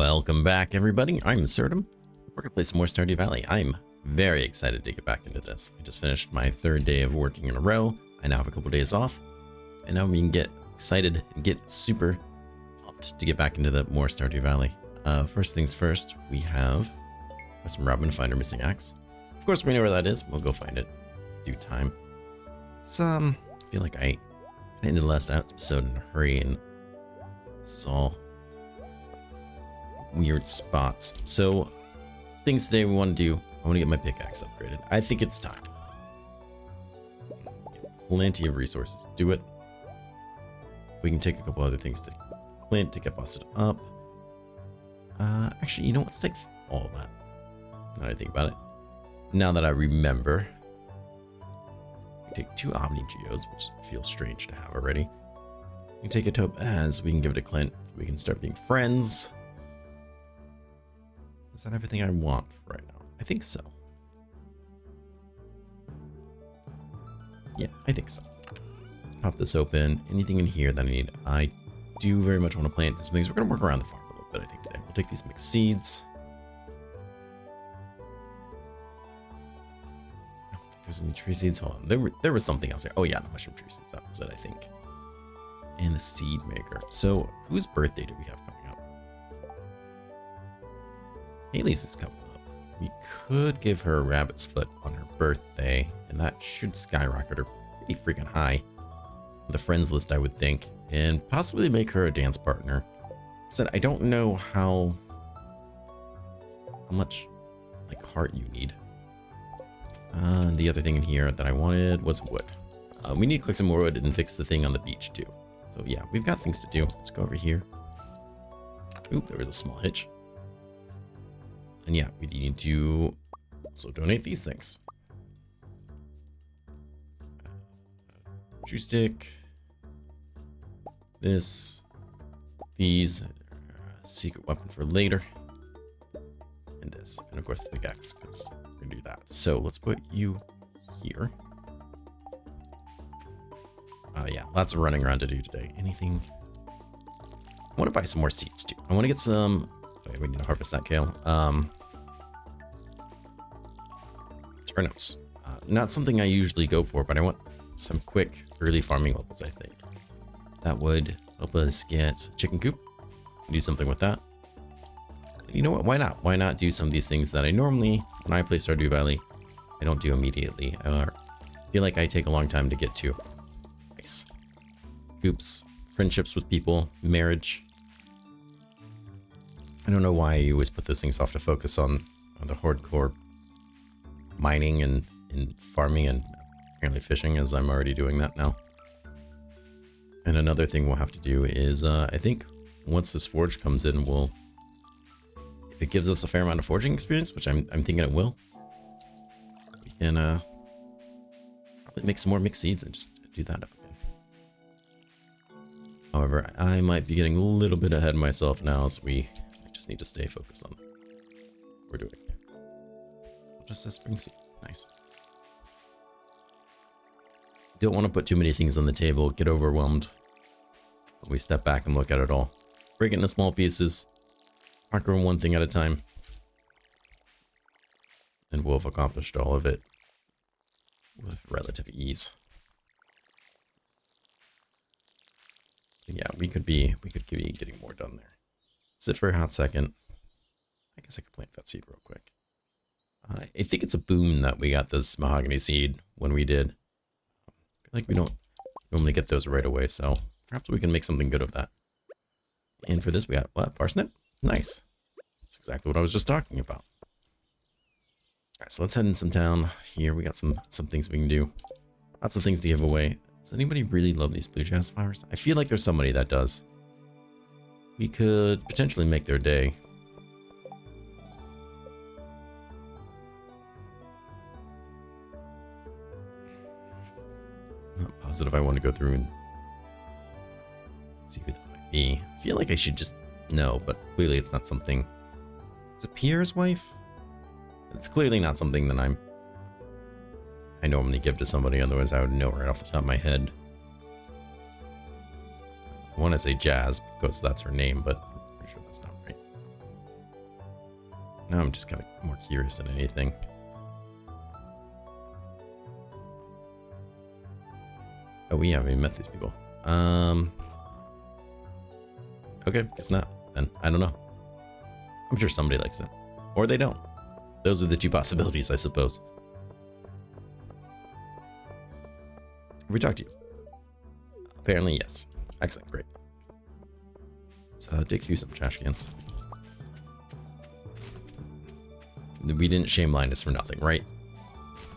Welcome back, everybody. I'm Absurdum. We're gonna play some more Stardew Valley. I'm very excited to get back into this. I just finished my third day of working in a row. I now have a couple days off, and now we can get excited and get super pumped to get back into the more Stardew Valley. First things first, we have some Robin to find our missing axe. Of course, we know where that is. We'll go find it in due time. It's I feel like I ended the last episode in a hurry, and this is all weird spots. So things today we want to do. I want to get my pickaxe upgraded. I think it's time. Plenty of resources to do it. We can take a couple other things to Clint to get busted up. Actually, you know what? Let's take all of that. Now that I think about it. Now that I remember. We take 2 Omni Geodes, which feels strange to have already. We can take a Topaz. We can give it to Clint. We can start being friends. Is that everything I want for right now? I think so. Yeah, I think so. Let's pop this open. Anything in here that I need? I do very much want to plant these things. We're going to work around the farm a little bit, I think, today. We'll take these mixed seeds. I don't think there's any tree seeds. Hold on. There was something else there. Oh, yeah, the mushroom tree seeds. That was it, I think. And the seed maker. So, whose birthday do we have coming up? Haley's is coming up. We could give her a rabbit's foot on her birthday, and that should skyrocket her pretty freaking high. The friends list, I would think, and possibly make her a dance partner. Said I don't know how much like heart you need. The other thing in here that I wanted was wood. We need to collect some more wood and fix the thing on the beach too. So yeah, we've got things to do. Let's go over here. Oop, there was a small hitch. And yeah, we need to also donate these things. Juice stick. This. These. Secret weapon for later. And this. And of course the pickaxe, because we're going to do that. So let's put you here. Yeah, lots of running around to do today. Anything? I want to buy some more seeds too. I want to get some... Okay, we need to harvest that kale. Turnips. Not something I usually go for, but I want some quick early farming levels, I think. That would help us get chicken coop. Do something with that. And you know what? Why not? Why not do some of these things that I normally, when I play Stardew Valley, I don't do immediately. I feel like I take a long time to get to. Nice. Coops. Friendships with people. Marriage. I don't know why you always put those things off to focus on the hardcore mining and farming and apparently fishing, as I'm already doing that now. And another thing we'll have to do is, I think once this forge comes in, if it gives us a fair amount of forging experience, which I'm thinking it will, we can probably make some more mixed seeds and just do that up again. However, I might be getting a little bit ahead of myself now, as we just need to stay focused on what we're doing. Just a spring seed. Nice. Don't want to put too many things on the table, get overwhelmed. We step back and look at it all. Break it into small pieces. Marker one thing at a time. And we'll have accomplished all of it with relative ease. But yeah, we could be getting more done there. Sit for a hot second. I guess I could plant that seed real quick. I think it's a boon that we got this mahogany seed when we did. I feel like we don't normally get those right away, so perhaps we can make something good of that. And for this, we got what? Parsnip? Nice. That's exactly what I was just talking about. Alright, so let's head in some town here. We got some things we can do. Lots of things to give away. Does anybody really love these blue jazz flowers? I feel like there's somebody that does. We could potentially make their day. Not positive I want to go through and see who that might be. I feel like I should just know, but clearly it's not something... Is it Pierre's wife? It's clearly not something that I normally give to somebody, otherwise I would know right off the top of my head. I want to say Jazz because that's her name, but I'm pretty sure that's not right. Now I'm just kind of more curious than anything. Oh, we haven't even met these people. Okay, guess not. Then I don't know. I'm sure somebody likes it. Or they don't. Those are the two possibilities, I suppose. Have we talked to you? Apparently, yes. Excellent, great. Let's dig through some trash cans. We didn't shame Linus for nothing, right?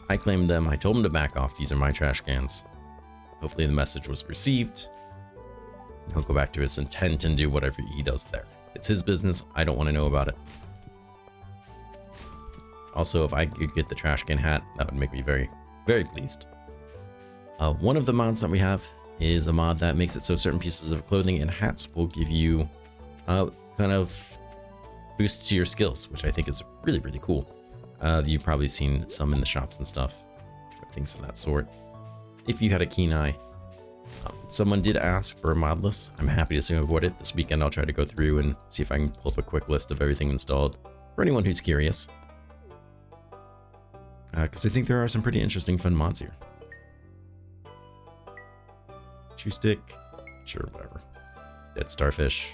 I claimed them. I told him to back off. These are my trash cans. Hopefully the message was received. He'll go back to his intent and do whatever he does there. It's his business. I don't want to know about it. Also, if I could get the trash can hat, that would make me very, very pleased. One of the mods that we have is a mod that makes it so certain pieces of clothing and hats will give you kind of boosts to your skills, which I think is really, really cool. You've probably seen some in the shops and stuff, things of that sort. If you had a keen eye. Someone did ask for a mod list. I'm happy to see what it. This weekend I'll try to go through and see if I can pull up a quick list of everything installed for anyone who's curious. Because I think there are some pretty interesting fun mods here. Chew stick, sure, whatever. Dead starfish.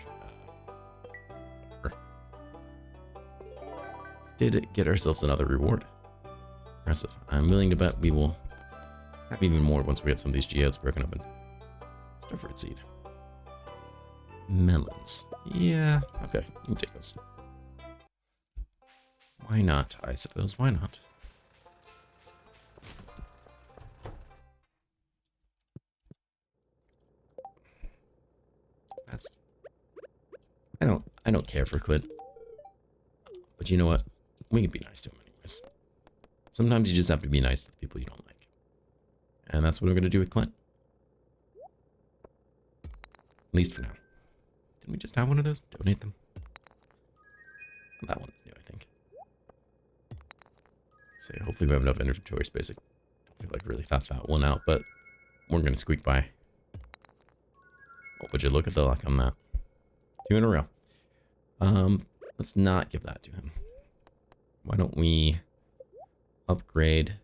Whatever. Did get ourselves another reward. Impressive. I'm willing to bet we will have even more once we get some of these geodes broken open. Starfruit seed. Melons. Yeah, okay, you can take those. Why not, I suppose, why not? That's... I don't care for Clint. But you know what? We can be nice to him anyways. Sometimes you just have to be nice to the people you don't like. And that's what I'm going to do with Clint. At least for now. Didn't we just have one of those? Donate them? Well, that one's new, I think. So hopefully we have enough inventory space. I don't feel like I really thought that one out, but we're going to squeak by. What would you look at the luck on that? 2 in a row. Let's not give that to him. Why don't we upgrade?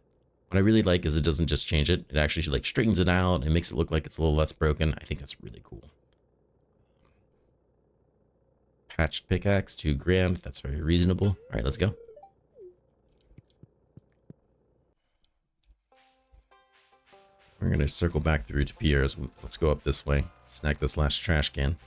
What I really like is it doesn't just change it. It actually like straightens it out and makes it look like it's a little less broken. I think that's really cool. Patched pickaxe, 2 grand. That's very reasonable. All right, let's go. We're going to circle back through to Pierre's. Let's go up this way. Snag this last trash can.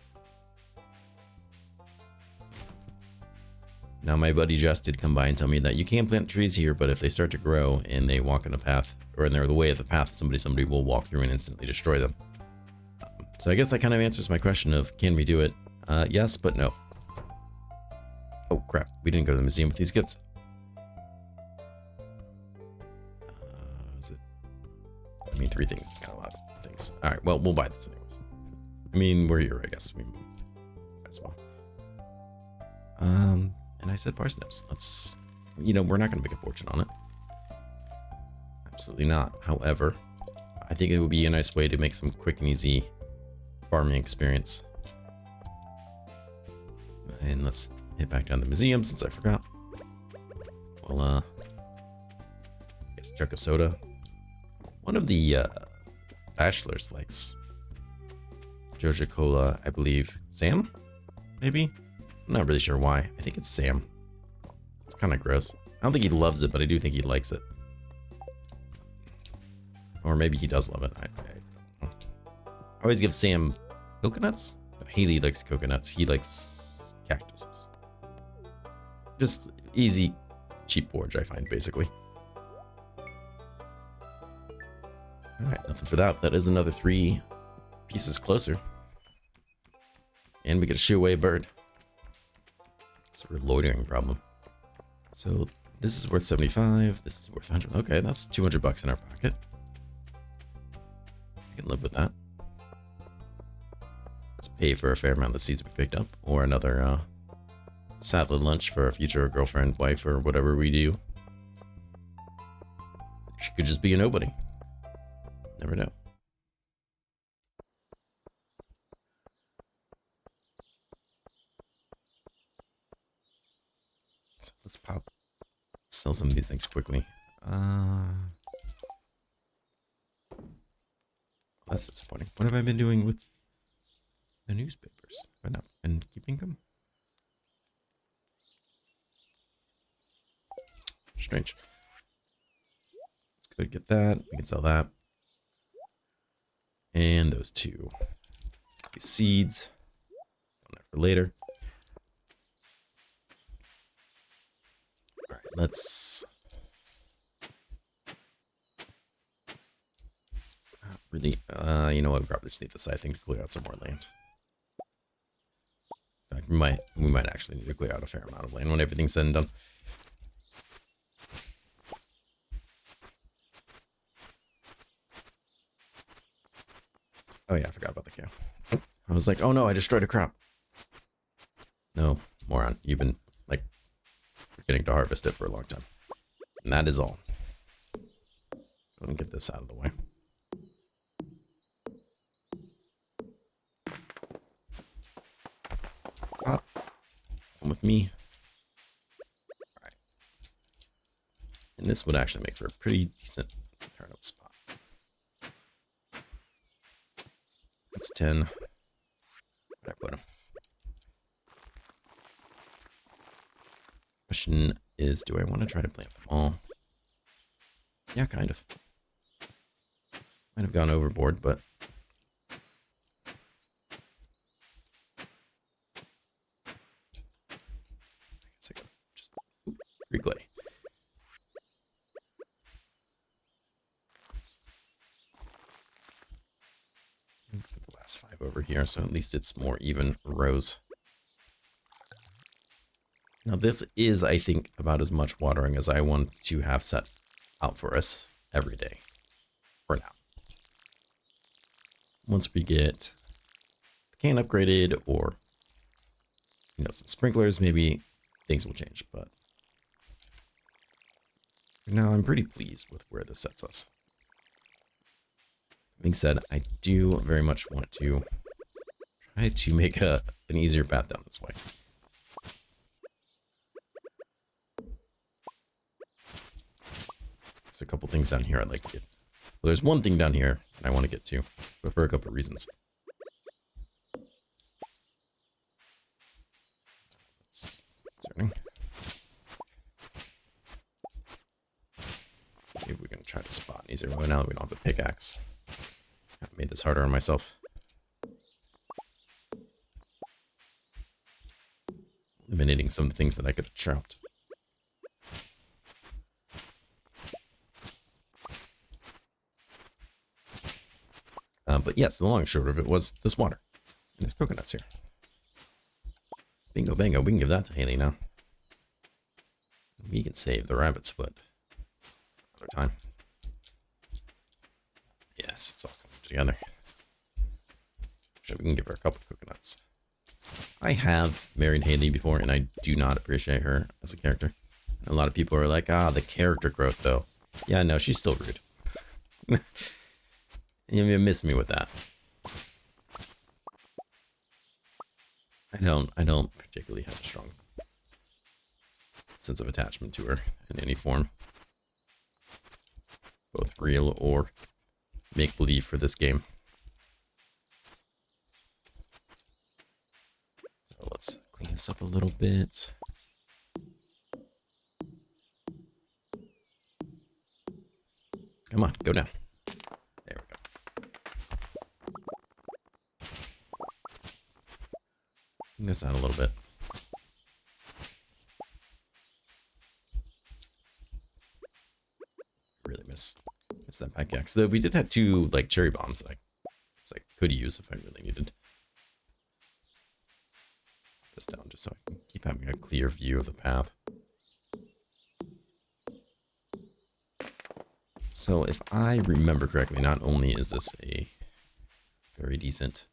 Now, my buddy Jess did come by and tell me that you can plant trees here, but if they start to grow and they walk in a path, or in the way of the path, somebody will walk through and instantly destroy them. So I guess that kind of answers my question of, can we do it? Yes, but no. Oh, crap. We didn't go to the museum with these gifts. Is it? I mean, 3 things is kind of a lot of things. All right, well, we'll buy this anyways. I mean, we're here, I guess. We might as well. And I said parsnips. Let's, you know, we're not going to make a fortune on it. Absolutely not. However, I think it would be a nice way to make some quick and easy farming experience. And let's head back down to the museum since I forgot. Well, I guess chug of soda. One of the bachelors likes Joja Cola, I believe. Sam? Maybe? I'm not really sure why. I think it's Sam. It's kind of gross. I don't think he loves it, but I do think he likes it. Or maybe he does love it. I don't know. I always give Sam coconuts. No, Haley likes coconuts. He likes cactuses. Just easy, cheap forage, I find, basically. Alright, nothing for that. That is another 3 pieces closer. And we get to shoo away a bird. It's a loitering problem. So this is worth 75. This is worth 100. Okay, that's 200 bucks in our pocket. I can live with that. Let's pay for a fair amount of the seeds we picked up, or another salad lunch for a future girlfriend, wife, or whatever we do. She could just be a nobody. Never know. So let's sell some of these things quickly. That's disappointing. What have I been doing with the newspapers? Have I not been keeping them? Strange. Let's go get that. We can sell that. And those two. These seeds. For later. Alright, let's... Really, you know what? We probably just need the scythe thing to clear out some more land. In fact, we might actually need to clear out a fair amount of land when everything's said and done. Oh yeah, I forgot about the cow. I was like, oh no, I destroyed a crop. No, moron. You've been, like, forgetting to harvest it for a long time. And that is all. Go ahead and get this out of the way. Come with me. Alright. And this would actually make for a pretty decent turnip spot. That's 10. Where'd I put them? Question is, do I want to try to plant them all? Yeah, kind of. Might have gone overboard, but I guess I gotta just reclay. Put the last 5 over here, so at least it's more even rows. Now this is, I think, about as much watering as I want to have set out for us every day. For now. Once we get the can upgraded or, you know, some sprinklers, maybe things will change. But for now, I'm pretty pleased with where this sets us. That being said, I do very much want to try to make an easier path down this way. A couple things down here I'd like to get. Well, there's one thing down here that I want to get to, but for a couple of reasons. Concerning. See if we can try to spot an easier way now that we don't have a pickaxe. I've made this harder on myself. Eliminating some of the things that I could have chopped. But yes, the long and short of it was this water. And there's coconuts here. Bingo bango, we can give that to Haley now. We can save the rabbit's foot. Another time. Yes, it's all coming together. Sure, we can give her a couple coconuts. I have married Haley before, and I do not appreciate her as a character. A lot of people are like, the character growth, though. Yeah, no, she's still rude. You miss me with that. I don't particularly have a strong sense of attachment to her in any form. Both real or make-believe for this game. So let's clean this up a little bit. Come on, go down. There we go. Clean this out a little bit. Really miss that pickaxe. Though we did have 2 like cherry bombs that I could use if I really needed. Put this down just so I can keep having a clear view of the path. So if I remember correctly, not only is this a very decent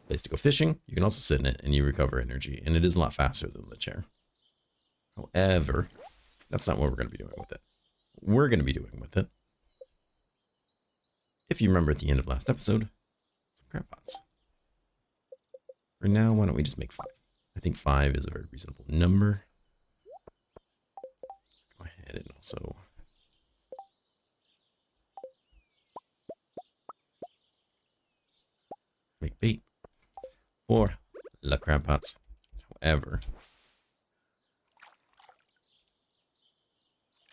place to go fishing, you can also sit in it and you recover energy, and it is a lot faster than the chair. However, that's not what we're going to be doing with it. We're going to be doing with it, if you remember at the end of last episode, some crab pots. For now, why don't we just make 5? I think 5 is a very reasonable number. Let's go ahead and also make bait for the crab pots. However,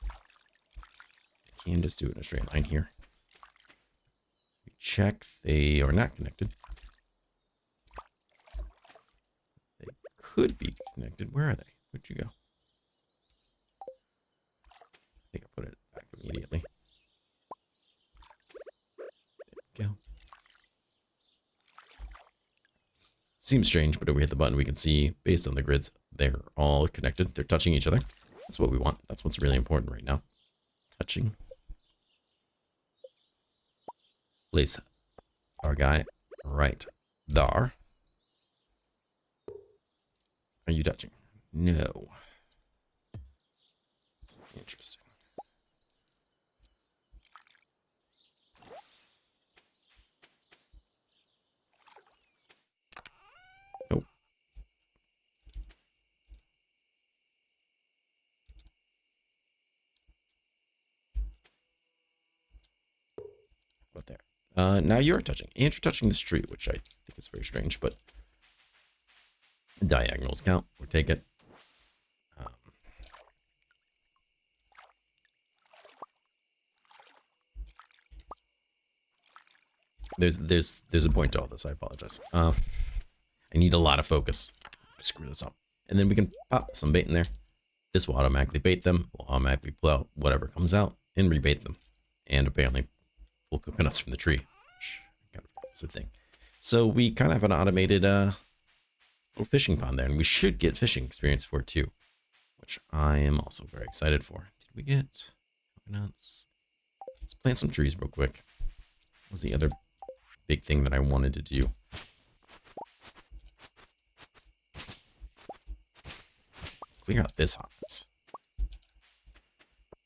I can just do it in a straight line here. We check they are not connected. They could be connected. Where are they? Where'd you go? I think I put it back immediately. There we go. Seems strange, but if we hit the button, we can see, based on the grids, they're all connected. They're touching each other. That's what we want. That's what's really important right now. Touching. Place our guy right there. Are you touching? No. Interesting. Nope. What there? Now you're touching. And you're touching this tree, which I think is very strange, but diagonals count. We'll take it. There's a point to all this. I apologize. I need a lot of focus to screw this up. And then we can pop some bait in there. This will automatically bait them. We'll automatically pull out whatever comes out and rebait them. And apparently pull coconuts from the tree. That's a thing. So we kind of have an automated little fishing pond there. And we should get fishing experience for it too. Which I am also very excited for. Did we get coconuts? Let's plant some trees real quick. What was the other big thing that I wanted to do? Clear out this hot mess.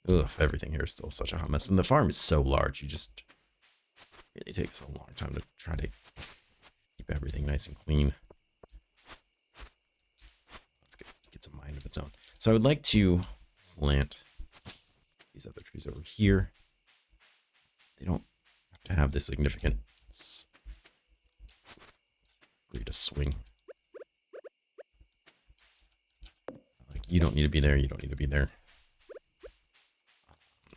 Ugh, everything here is still such a hot mess. And the farm is so large, you just... It takes a long time to try to keep everything nice and clean. Let's get some mind of its own. So I would like to plant these other trees over here. They don't have to have this significance. Agree to swing. Like, you don't need to be there. You don't need to be there.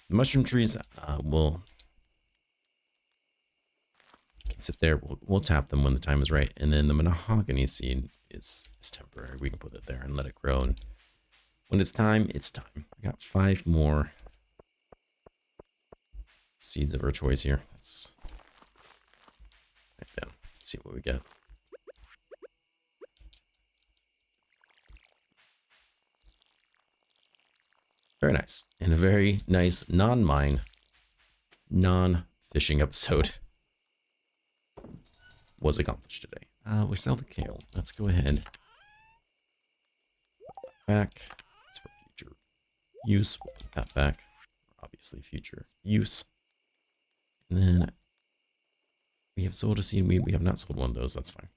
The mushroom trees will sit there. We'll tap them when the time is right. And then the mahogany seed is temporary. We can put it there and let it grow. And when it's time, it's time. I got 5 more seeds of our choice here. Let's write down. Let's see what we get. Very nice. And a very nice non-mine, non-fishing episode was accomplished today. We sell the kale. Let's go ahead. Back. It's for future use. We'll put that back. Obviously future use. And then we have sold a seed. We have not sold one of those. That's fine.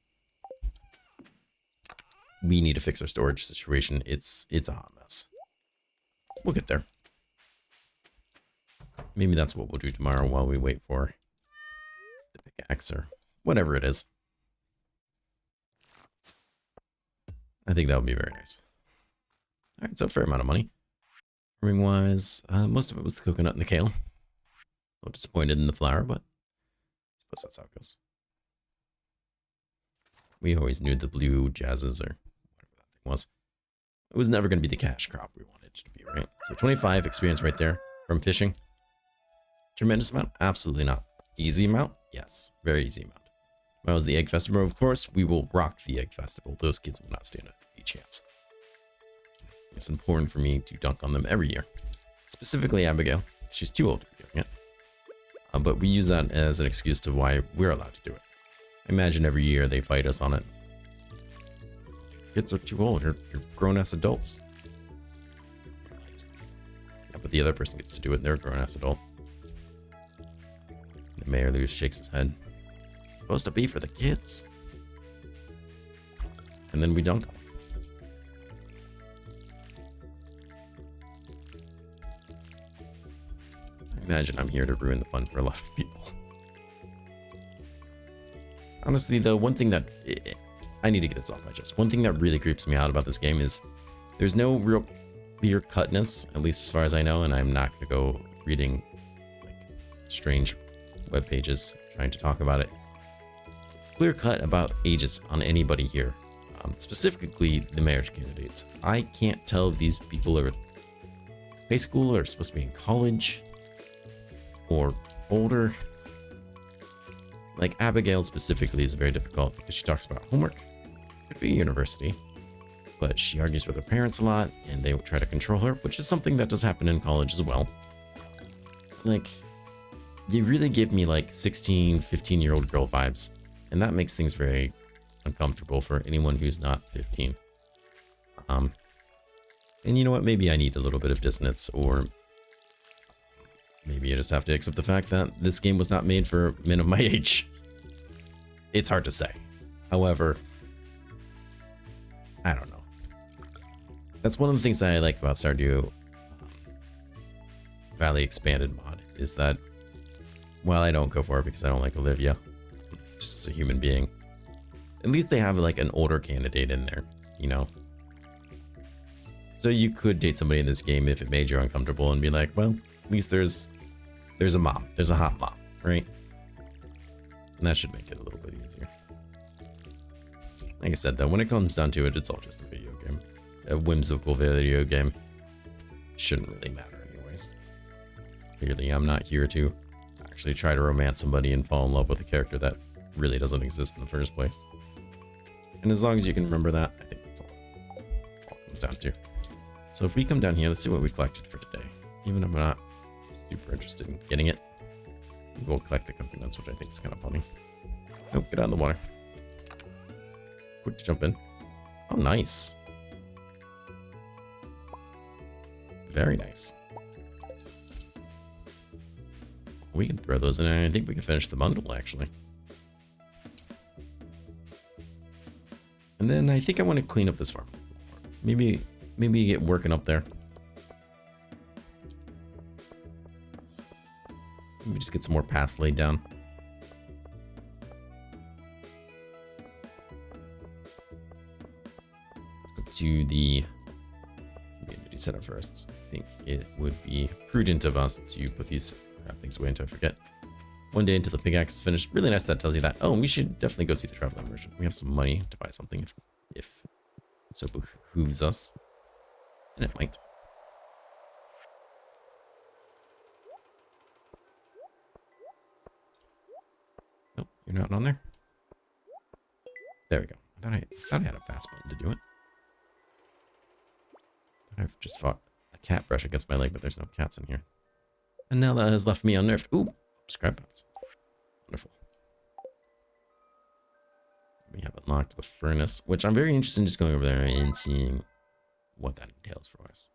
We need to fix our storage situation. It's a hot mess. We'll get there. Maybe that's what we'll do tomorrow while we wait for the pickaxe or whatever it is. I think that would be very nice. All right, so a fair amount of money. Farming wise, most of it was the coconut and the kale. A little disappointed in the flour, but I suppose that's how it goes. We always knew the blue jazzes or whatever that thing was. It was never going to be the cash crop we wanted it to be, right? So 25 experience right there from fishing. Tremendous amount? Absolutely not. Easy amount? Yes, very easy amount. When I was the Egg Festival, of course, we will rock the Egg Festival. Those kids will not stand a chance. It's important for me to dunk on them every year. Specifically Abigail. She's too old to be doing it. But we use that as an excuse to why we're allowed to do it. I imagine every year they fight us on it. Kids are too old. You're grown-ass adults. Yeah, but the other person gets to do it. They're a grown-ass adult. The mayor Lewis shakes his head. It's supposed to be for the kids. And then we dunk them. Imagine I'm here to ruin the fun for a lot of people. Honestly, though, one thing that... I need to get this off my chest. One thing that really creeps me out about this game is there's no real clear-cutness, at least as far as I know, and I'm not going to go reading like strange web pages trying to talk about it. Clear-cut about ages on anybody here. Specifically, the marriage candidates. I can't tell if these people are high school or supposed to be in college or older. Like Abigail specifically is very difficult because she talks about homework. Could be university, but she argues with her parents a lot and they try to control her, which is something that does happen in college as well. Like, you really give me like 16, 15-year-old girl vibes, and that makes things very uncomfortable for anyone who's not 15. And you know what? Maybe I need a little bit of dissonance, or maybe you just have to accept the fact that this game was not made for men of my age. It's hard to say. However, I don't know. That's one of the things that I like about Stardew Valley Expanded mod, is that, well, I don't go for it because I don't like Olivia, just as a human being. At least they have like an older candidate in there, you know? So you could date somebody in this game if it made you uncomfortable and be like, well, at least there's a mom. There's a hot mom, right? And that should make it a little bit easier. Like I said, though, when it comes down to it, it's all just a video game. A whimsical video game. Shouldn't really matter anyways. Clearly, I'm not here to actually try to romance somebody and fall in love with a character that really doesn't exist in the first place. And as long as you can remember that, I think that's all it comes down to. So if we come down here, let's see what we collected for today. Even if I'm not super interested in getting it, we'll collect the coconuts, which I think is kind of funny. Nope, get out of the water. Quick to jump in. Oh, nice. Very nice. We can throw those in, and I think we can finish the bundle, actually. And then I think I want to clean up this farm. Maybe get working up there. Maybe just get some more paths laid down. Let's go to the community center first. I think it would be prudent of us to put these crap things away until I forget. One day until the pickaxe is finished. Really nice that tells you that. Oh, and we should definitely go see the traveling merchant. We have some money to buy something if so behooves us. And it might. Nope, you're not on there. There we go. I thought I had a fast button to do it. I've just fought a cat brush against my leg, but there's no cats in here. And now that has left me unnerved. Ooh, scrap pots. Wonderful. We have unlocked the furnace, which I'm very interested in just going over there and seeing what that entails for us.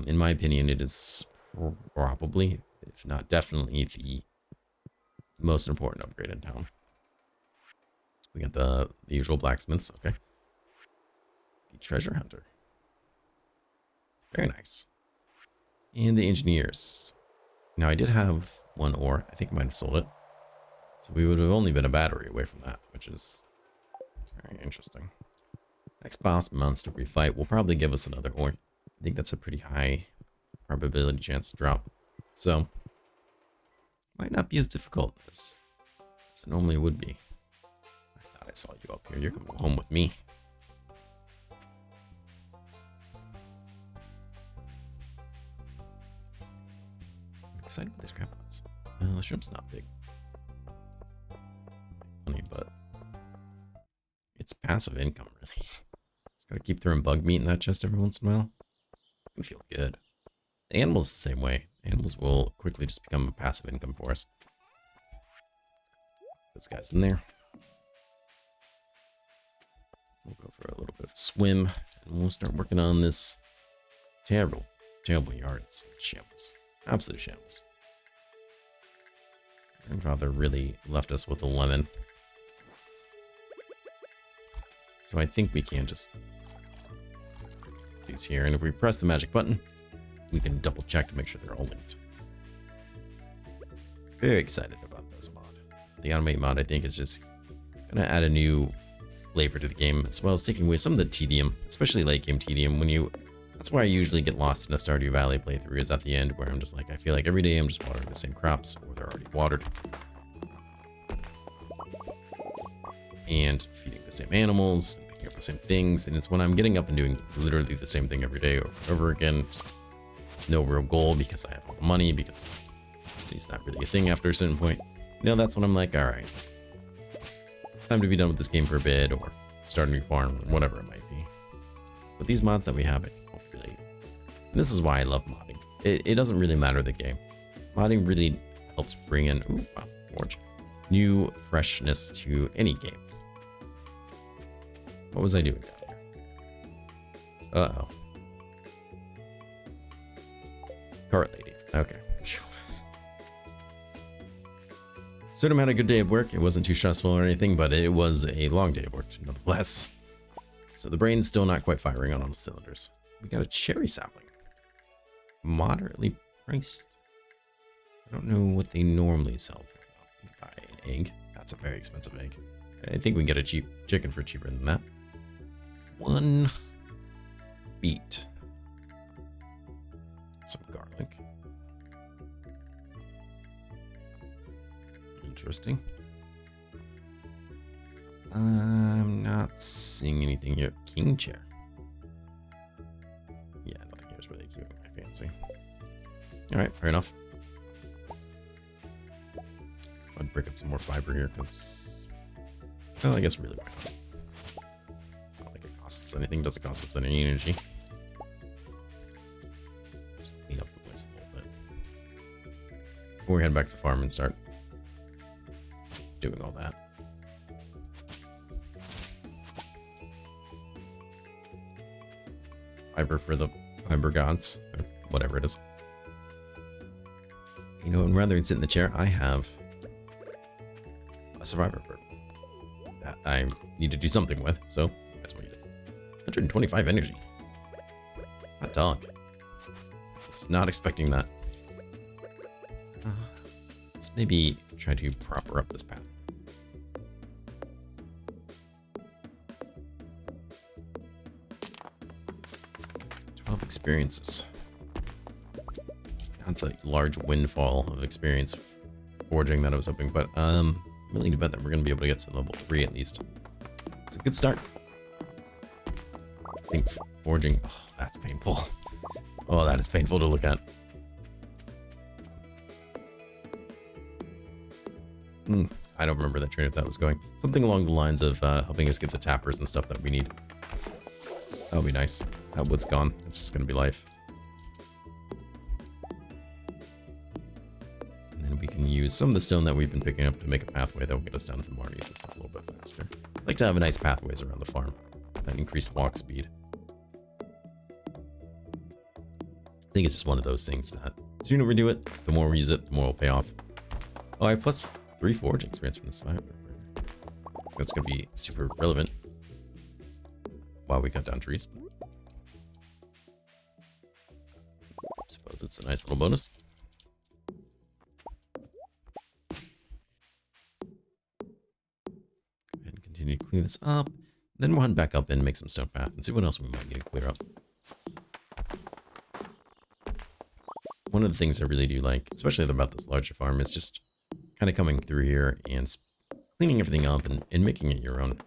In my opinion, it is probably, if not definitely, the most important upgrade in town. We got the usual blacksmiths, okay. The treasure hunter. Very nice. And the engineers. Now, I did have one ore. I think I might have sold it. So we would have only been a battery away from that, which is very interesting. Next boss monster we fight will probably give us another ore. I think that's a pretty high probability chance to drop. So, might not be as difficult as it normally would be. I thought I saw you up here. You're coming home with me. I'm excited for these crab pots. The shrimp's not big. Funny, but it's passive income, really. Just gotta keep throwing bug meat in that chest every once in a while. It's gonna feel good. The animals the same way. Animals will quickly just become a passive income for us. Those guys in there. We'll go for a little bit of a swim, and we'll start working on this terrible yard. It's shambles. Absolute shambles. Grandfather really left us with a lemon. So I think we can just put these here, and if we press the magic button, we can double check to make sure they're all linked. Very excited about this mod. The automate mod, I think, is just gonna add a new flavor to the game, as well as taking away some of the tedium, especially late game tedium. That's why I usually get lost in a Stardew Valley playthrough, is at the end, where I'm just like, I feel like every day I'm just watering the same crops, or they're already watered, and feeding the same animals, picking up the same things. And it's when I'm getting up and doing literally the same thing every day over and over again, just no real goal because I have all the money, because it's not really a thing after a certain point. That's when I'm like, all right, time to be done with this game for a bit, or start a new farm, whatever it might be. But these mods that we have, I don't really. And this is why I love modding. It doesn't really matter the game. Modding really helps bring in orange, new freshness to any game. What was I doing down here? Uh-oh. Cart lady. Okay. Absurdum had a good day of work. It wasn't too stressful or anything, but it was a long day of work nonetheless. So the brain's still not quite firing on all cylinders. We got a cherry sapling. Moderately priced. I don't know what they normally sell for. You can buy an egg. That's a very expensive egg. I think we can get a cheap chicken for cheaper than that. 1 beet. Some garlic. Interesting. I'm not seeing anything here. King chair. Yeah, nothing here is really doing my fancy. Alright, fair enough. I'd break up some more fiber here because, well, I guess really why not? It's not like it costs us anything. Doesn't cost us any energy. Just clean up the place a little bit before we head back to the farm and start doing all that. Fiber for the fiber gods, or whatever it is. And rather than sit in the chair, I have a survivor bird that I need to do something with, so that's what you did. 125 energy. Hot dog. Was not expecting that. Let's maybe try to proper up this path. 12 experiences. Not the large windfall of experience forging that I was hoping, but I'm willing to bet that we're going to be able to get to level 3 at least. It's a good start. I think forging, oh, that's painful. Oh, that is painful to look at. I don't remember that train if that was going. Something along the lines of helping us get the tappers and stuff that we need. That would be nice. That wood's gone. It's just going to be life. And then we can use some of the stone that we've been picking up to make a pathway that will get us down to the Marnies and stuff a little bit faster. I'd like to have a nice pathways around the farm. That increased walk speed. I think it's just one of those things that the sooner we do it, the more we use it, the more it'll pay off. Oh, I have plus 3 forge experience from this fiber. That's going to be super relevant while we cut down trees. I suppose it's a nice little bonus. Go ahead and continue to clean this up. Then we'll head back up and make some stone path and see what else we might need to clear up. One of the things I really do like, especially about this larger farm, is just kind of coming through here and cleaning everything up and making it your own.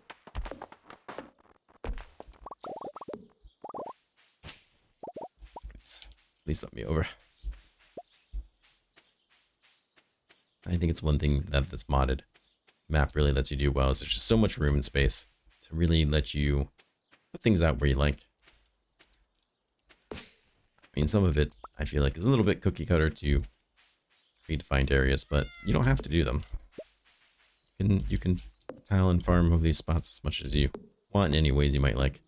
Please let me over. I think it's one thing that this modded map really lets you do well, is there's just so much room and space to really let you put things out where you like. I mean, some of it I feel like is a little bit cookie cutter to predefined areas, but you don't have to do them. You can tile and farm over these spots as much as you want in any ways you might like.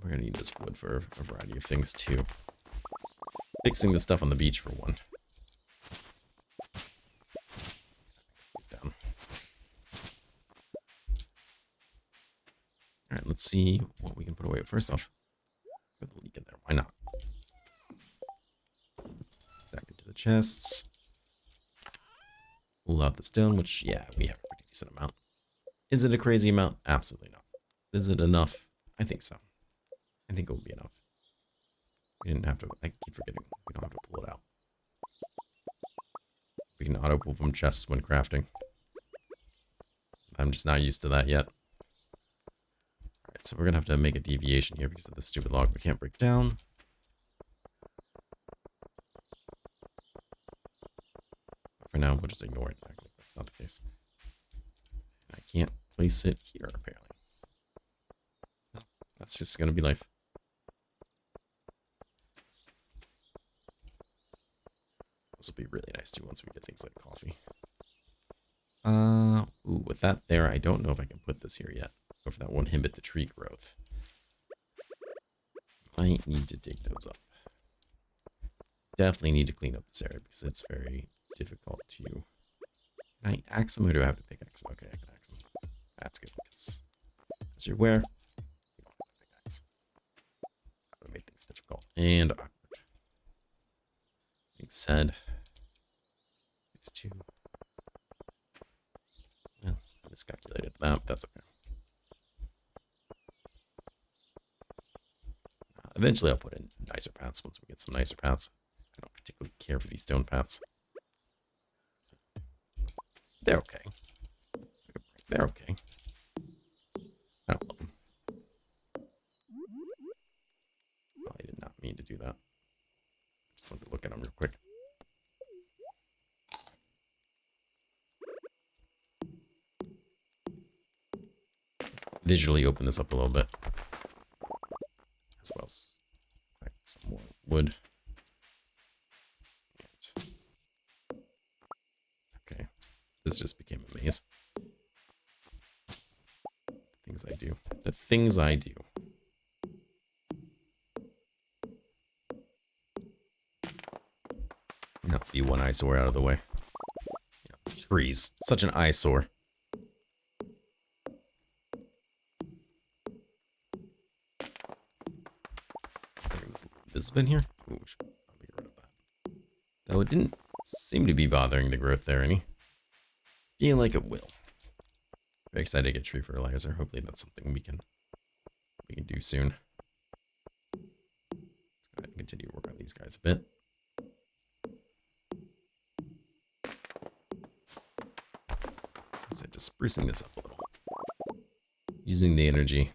We're gonna need this wood for a variety of things too. Fixing the stuff on the beach for one. It's down. Alright, let's see what we can put away. First off, put the leak in there. Why not? chests. Pull out the stone, which, yeah, we have a pretty decent amount. Is it a crazy amount? Absolutely not. Is it enough? I think so. I think it will be enough. We didn't have to, I keep forgetting, we don't have to pull it out. We can auto pull from chests when crafting. I'm just not used to that yet. Alright, so we're gonna have to make a deviation here because of the stupid log we can't break down. But for now, we'll just ignore it. Actually, that's not the case. I can't place it here, apparently. Well, that's just gonna be life. This will be really nice too once we get things like coffee. Ooh, with that there, I don't know if I can put this here yet. Or if that won't inhibit the tree growth. Might need to dig those up. Definitely need to clean up this area because it's very difficult to... Can I axe them or do I have to pickaxe them? Okay, I can axe them. That's good because as you're aware, you don't have to pickaxe. That would make things difficult and awkward. Being said, these two... Well, I miscalculated that, but that's okay. Eventually I'll put in nicer paths once we get some nicer paths. I don't particularly care for these stone paths. They're okay. They're okay. I don't love them. Well, I did not mean to do that. Just wanted to look at them real quick. Visually open this up a little bit. As well as like some more wood. Okay, this just became a maze. Things I do. The things I do. Now, be one eyesore out of the way. Yeah, trees. Such an eyesore. This has been here? Ooh, we should probably get rid of that. Though it didn't seem to be bothering the growth there any. Feel like it will. Very excited to get tree fertilizer. Hopefully that's something we can do soon. Let's go ahead and continue to work on these guys a bit. So just sprucing this up a little. Using the energy.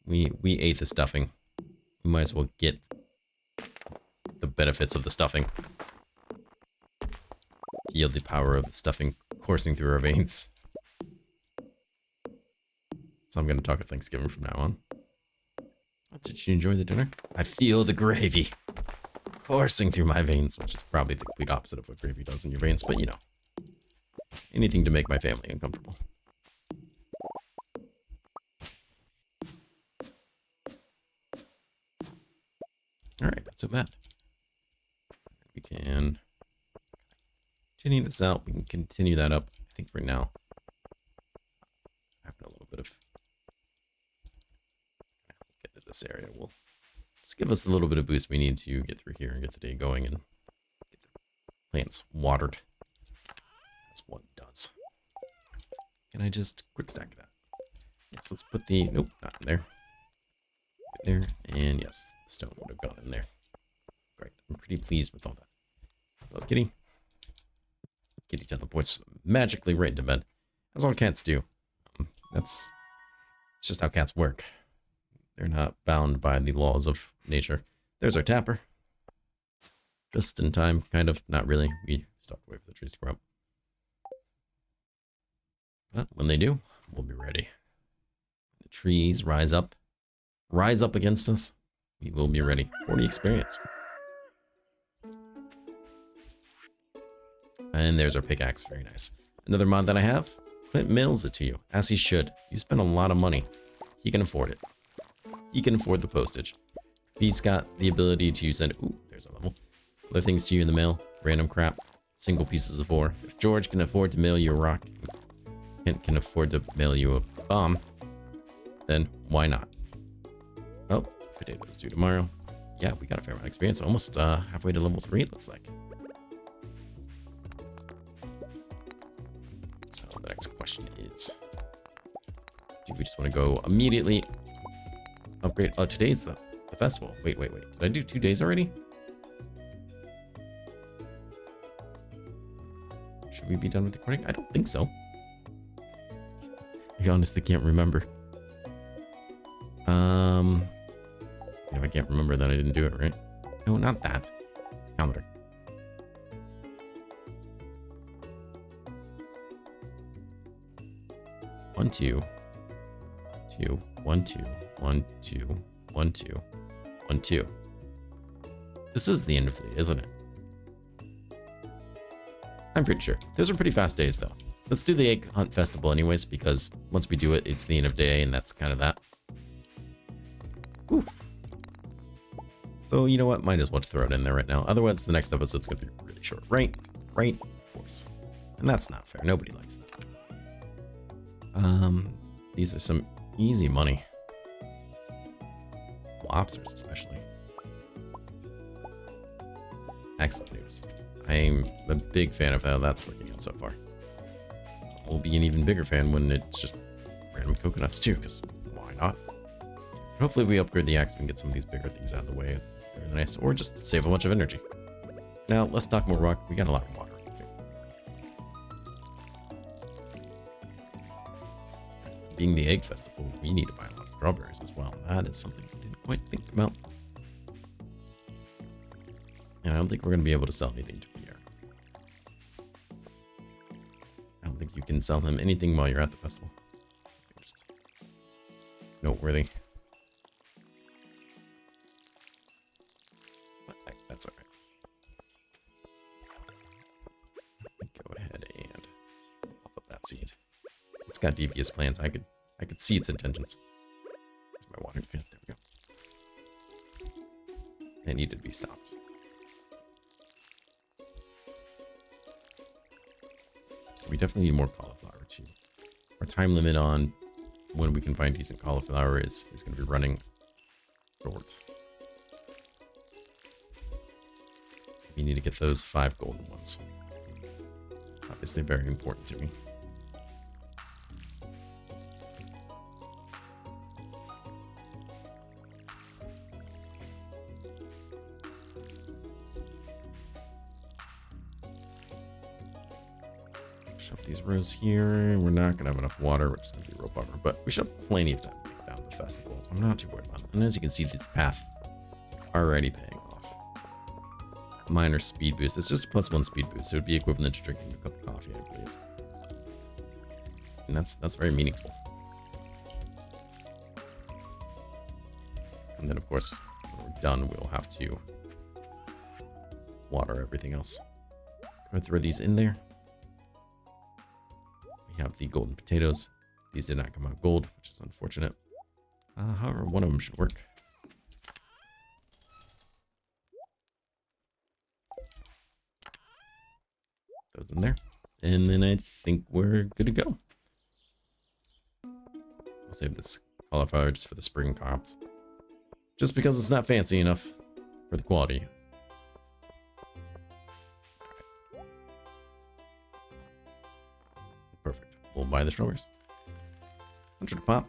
We ate the stuffing. We might as well get the benefits of the stuffing. Feel the power of the stuffing coursing through our veins. So I'm going to talk at Thanksgiving from now on. Did you enjoy the dinner? I feel the gravy coursing through my veins, which is probably the complete opposite of what gravy does in your veins, but you know. Anything to make my family uncomfortable. Alright, not so bad. We can continue this out. We can continue that up. I think for now, having a little bit of... Get to this area will just give us a little bit of boost we need to get through here and get the day going and get the plants watered. That's what it does. Can I just quick stack that? Yes, let's put the... Nope, not in there. There, and yes, the stone would have gone in there. Great, I'm pretty pleased with all that. Hello, kitty. Kitty teleports magically right into bed. That's all cats do. It's just how cats work. They're not bound by the laws of nature. There's our tapper. Just in time, kind of. Not really. We stopped waiting for the trees to grow up. But when they do, we'll be ready. The trees rise up against us, we will be ready. 40 experience. And there's our pickaxe, very nice. Another mod that I have, Clint mails it to you, as he should. You spend a lot of money. He can afford it. He can afford the postage. He's got the ability to send, ooh, there's a level. Other things to you in the mail, random crap, single pieces of ore. If George can afford to mail you a rock, Kent can afford to mail you a bomb, then why not? Oh, potatoes due tomorrow. Yeah, we got a fair amount of experience. Almost halfway to level 3, it looks like. the next question is, do we just want to go immediately upgrade? Oh, today's the festival. Wait. Did I do 2 days already? Should we be done with recording? I don't think so. I honestly can't remember. If I can't remember, then I didn't do it right. No, not that. Calendar. One, two. 1, 2, 1, 2, 1, 2, 1, 2. This is the end of the day, isn't it? I'm pretty sure. Those are pretty fast days, though. Let's do the egg hunt festival anyways, because once we do it, it's the end of day, and that's kind of that. Oof. So, you know what? Might as well throw it in there right now. Otherwise, the next episode's going to be really short. Right? Right? Of course. And that's not fair. Nobody likes that. These are some easy money. Lobsters, especially. Excellent news. I'm a big fan of how that's working out so far. We'll be an even bigger fan when it's just random coconuts too, because why not? Hopefully if we upgrade the axe, we can get some of these bigger things out of the way. Very nice. Or just save a bunch of energy. Now, let's talk more rock. We got a lot of water. Being the egg festival, we need to buy a lot of strawberries as well. That is something we didn't quite think about. And I don't think we're going to be able to sell anything to Pierre. I don't think you can sell him anything while you're at the festival. Just noteworthy. But that's alright. Go ahead and pop up that seed. It's got devious plans. I could see its intentions. There's my water. There we go. It needed to be stopped. We definitely need more cauliflower too. Our time limit on when we can find decent cauliflower is going to be running short. We need to get those 5 golden ones. Obviously very important to me. Shove these rows here. We're not gonna have enough water, which is gonna be a real bummer, but we should have plenty of time to go down the festival. I'm not too worried about it. And as you can see, this path already paying off. Minor speed boost. It's just a +1 speed boost. So it would be equivalent to drinking a cup of coffee, I believe. And that's very meaningful. And then of course, when we're done, we'll have to water everything else. I'm gonna throw these in there. We have the golden potatoes. These did not come out gold, which is unfortunate. However, one of them should work. Those in there. And then I think we're good to go. We'll save this cauliflower just for the spring crops. Just because it's not fancy enough for the quality. Perfect. We'll buy the strawberries. 100 a pop.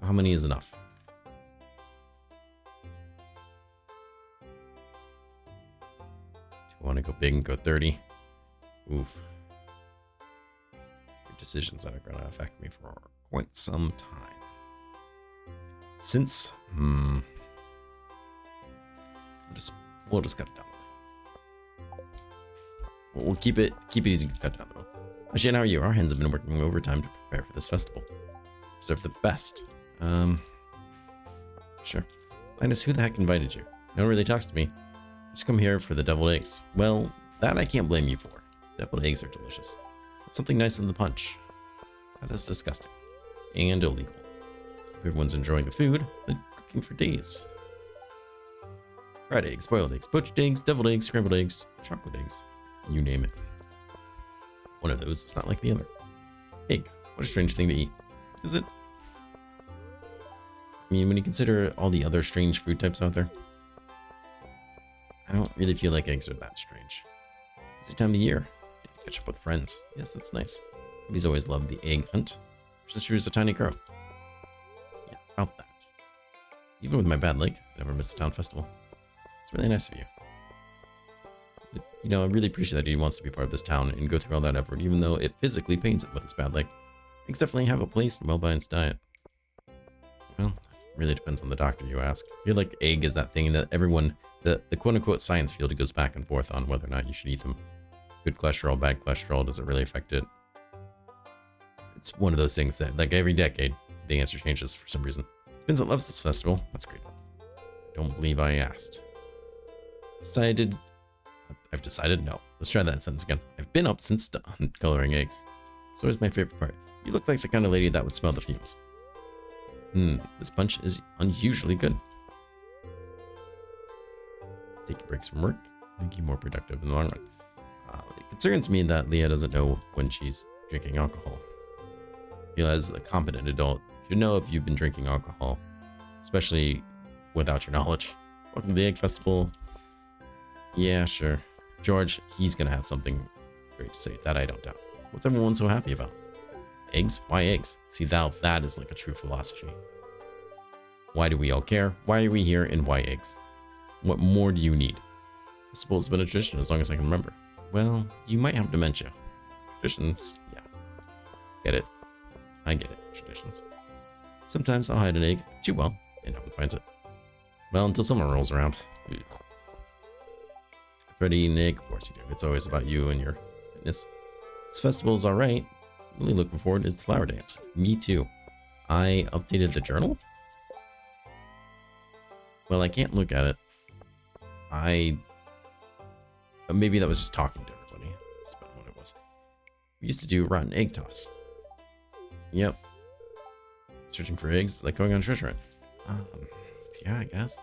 How many is enough? Do you want to go big and go 30? Oof. Your decisions that are going to affect me for quite some time. Since, we'll just cut it down. We'll keep it easy to cut down though. Ashane, how are you? Our hens have been working overtime to prepare for this festival. Serve the best. Sure. Linus, who the heck invited you? No one really talks to me. Just come here for the deviled eggs. Well, that I can't blame you for. Deviled eggs are delicious. But something nice in the punch. That is disgusting. And illegal. Everyone's enjoying the food, but cooking for days. Fried eggs, boiled eggs, poached eggs, deviled eggs, scrambled eggs, chocolate eggs. You name it. One of those is not like the other. Egg. What a strange thing to eat. Is it? I mean, when you consider all the other strange food types out there, I don't really feel like eggs are that strange. It's the time of the year. Catch up with friends. Yes, that's nice. He's always loved the egg hunt. Since she was a tiny girl. Yeah, about that. Even with my bad leg, I never missed a town festival. It's really nice of you. You know, I really appreciate that he wants to be part of this town and go through all that effort, even though it physically pains him with his bad leg. Eggs definitely have a place in well-balanced diet. Well, it really depends on the doctor, you ask. I feel like egg is that thing that everyone, the quote-unquote science field goes back and forth on whether or not you should eat them. Good cholesterol, bad cholesterol, does it really affect it? It's one of those things that, like every decade, the answer changes for some reason. Vincent loves this festival. That's great. I don't believe I asked. I've decided no. Let's try that sentence again. I've been up since dawn coloring eggs. It's always my favorite part. You look like the kind of lady that would smell the fumes. This bunch is unusually good. Taking breaks from work, make you more productive in the long run. It concerns me that Leah doesn't know when she's drinking alcohol. You, as a competent adult, should know if you've been drinking alcohol, especially without your knowledge. Welcome to the Egg Festival. Yeah, sure. George, he's gonna have something great to say, that I don't doubt. What's everyone so happy about? Eggs? Why eggs? See, that is like a true philosophy. Why do we all care? Why are we here, and why eggs? What more do you need? Festival's been a tradition as long as I can remember. Well, you might have dementia. Traditions, yeah. Get it. I get it. Traditions. Sometimes I'll hide an egg too well, and no one finds it. Well, until someone rolls around. Try to eat an egg? Of course you do. It's always about you and your fitness. This festival's alright. Really looking forward to the flower dance. Me too. I updated the journal? Well, I can't look at it. Maybe that was just talking to everybody. That's about what it was. We used to do rotten egg toss. Yep. Searching for eggs is like going on a treasure hunt. Yeah, I guess.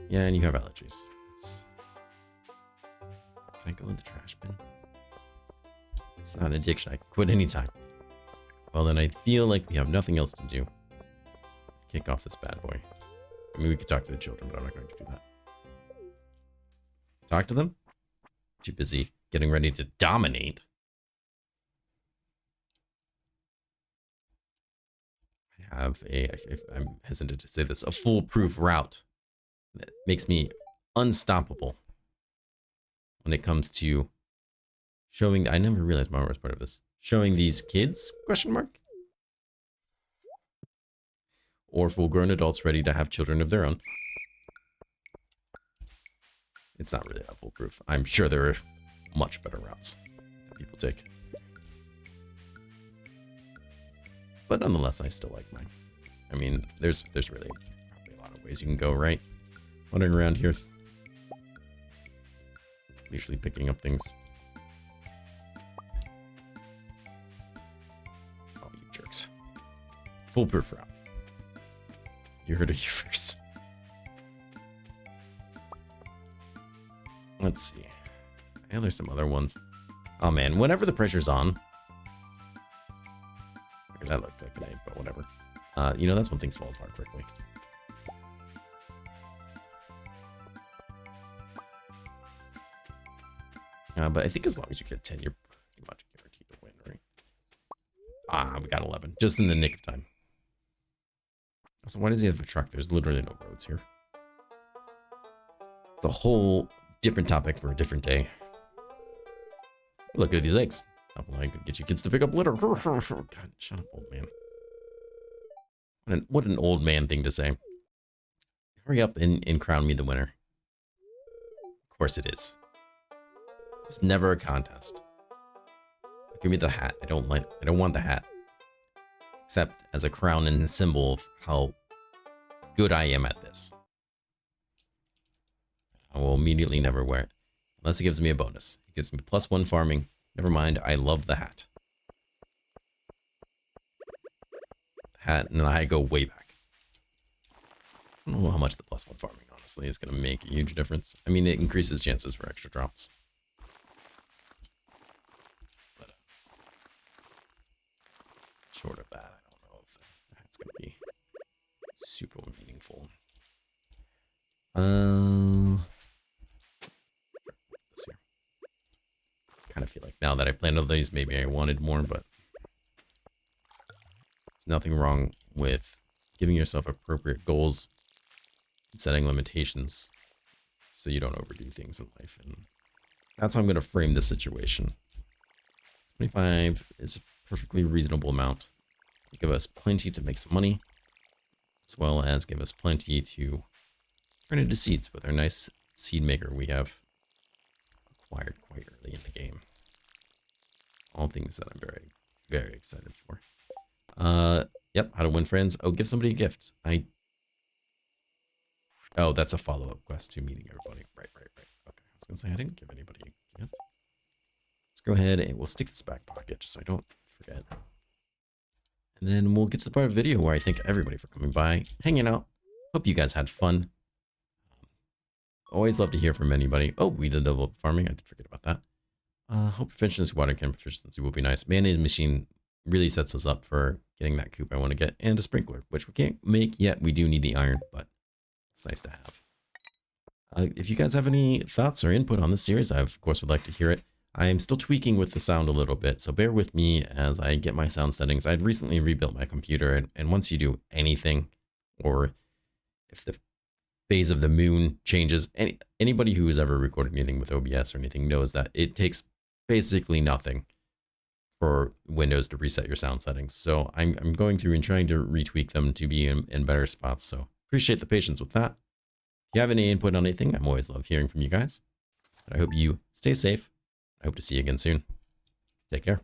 Yeah, and you have allergies. Can I go in the trash bin? It's not an addiction. I can quit anytime. Well, then I feel like we have nothing else to do. Kick off this bad boy. I mean, we could talk to the children, but I'm not going to do that. Talk to them? Too busy getting ready to dominate. I have I'm hesitant to say this, a foolproof route that makes me unstoppable when it comes to showing. I never realized Mara was part of this. Showing these kids, question mark? Or full-grown adults ready to have children of their own. It's not really that foolproof. I'm sure there are much better routes that people take. But nonetheless, I still like mine. I mean, there's really probably a lot of ways you can go, right? Wandering around here. Usually picking up things. Oh, you jerks. Foolproof route. You heard it here first. Let's see. I know there's some other ones. Oh man, whenever the pressure's on. That looked like an egg, but whatever. You know, that's when things fall apart quickly. But I think as long as you get 10, you're pretty much guaranteed to win, right? We got 11. Just in the nick of time. So why does he have a truck? There's literally no roads here. It's a whole different topic for a different day. Look at these eggs. I could get you kids to pick up litter. God, shut up, old man. What an old man thing to say. Hurry up and crown me the winner. Of course it is. There's never a contest. Give me the hat. I don't want the hat. Except as a crown and a symbol of how good I am at this. I will immediately never wear it. Unless it gives me a bonus. It gives me +1 farming. Never mind, I love the hat. Hat, and I go way back. I don't know how much the +1 farming, honestly, is going to make a huge difference. I mean, it increases chances for extra drops. But short of that, I don't know if that's going to be super meaningful. This here. Kind of feel like now that I planned all these, maybe I wanted more, but there's nothing wrong with giving yourself appropriate goals and setting limitations so you don't overdo things in life. And that's how I'm going to frame this situation. 25 is a perfectly reasonable amount. It'll give us plenty to make some money, as well as give us plenty to turn into seeds with our nice seed maker we have acquired quite early in the game. All things that I'm very, very excited for. Yep, how to win friends. Oh, give somebody a gift. Oh, that's a follow-up quest to meeting everybody. Right. Okay, I was gonna say I didn't give anybody a gift. Let's go ahead and we'll stick this back pocket just so I don't forget. And then we'll get to the part of the video where I thank everybody for coming by, hanging out. Hope you guys had fun. Always love to hear from anybody. Oh, we did double farming. I did forget about that. Hope proficiency, water can proficiency will be nice. Mayonnaise machine really sets us up for getting that coop I want to get, and a sprinkler, which we can't make yet. We do need the iron, but it's nice to have. If you guys have any thoughts or input on this series, I of course would like to hear it. I'm still tweaking with the sound a little bit, so bear with me as I get my sound settings. I'd recently rebuilt my computer, and once you do anything, or if the phase of the moon changes, anybody who has ever recorded anything with OBS or anything knows that it takes basically nothing for Windows to reset your sound settings. So I'm going through and trying to retweak them to be in better spots. So appreciate the patience with that. If you have any input on anything, I'm always love hearing from you guys. But I hope you stay safe. I hope to see you again soon. Take care.